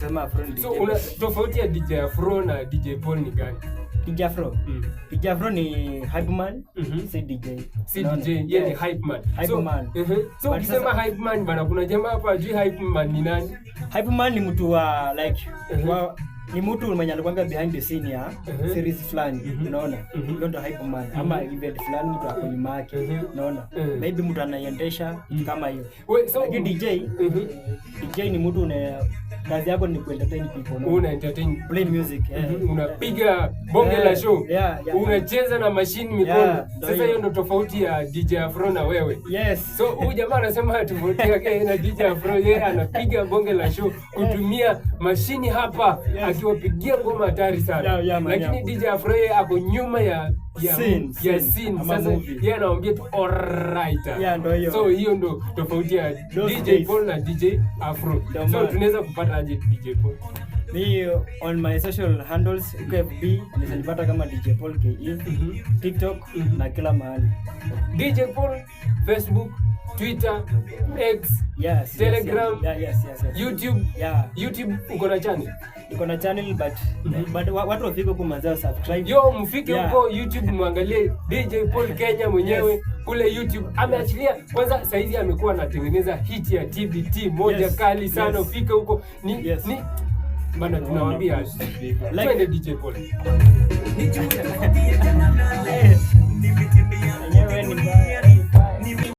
Sema Afro ni DJ. So una tofauti ya DJ Afro na DJ Paul ni gani? DJ Afro. DJ Afro ni hype man, si DJ. Si DJ, yeye ni hype man. Hype man. So ukisema hype man bana, kuna jamaa hapa ajui hype man ni nani? Hype man ni mtu wa like ni mtu mwenye anakuanga behind the scene ya series fulani, unaona? Ndio ndo hype man. Ama event fulani mtu ako nyuma yake, unaona? Maybe mtu anaiendesha kama hiyo. So DJ ni mtu kazi yako ni kuentertain people, una entertain, play music, unapiga bonge la show, unacheza na mashine mikono. Sasa hiyo ndo tofauti ya DJ Afro na wewe. Yes. So huyu jamaa anasema tofauti yake na DJ Afro, yeye anapiga bonge la show kutumia mashine hapa, akiwapigia ngoma hatari sana. Lakini DJ Afro yeye ako nyuma ya scene. Sasa yeye anaongea tu alright. So hiyo ndo tofauti ya DJ Paul na DJ Afro. So tunaweza kupata aje DJ Paul? Me on my social handles FB unanipata kama DJ Paul KE, TikTok na kila mahali. DJ Paul Facebook, Twitter, X, Telegram, YouTube. YouTube uko na channel? Iko na channel but watu wafike huko mazao subscribe. Yo mfike huko YouTube muangalie DJ Paul Kenya mwenyewe kule YouTube. Ameachilia kwanza, saizi amekuwa anatengeneza hit ya TBT moja kali sana. Ufike huko ni bana, tunawaambia twende DJ Paul.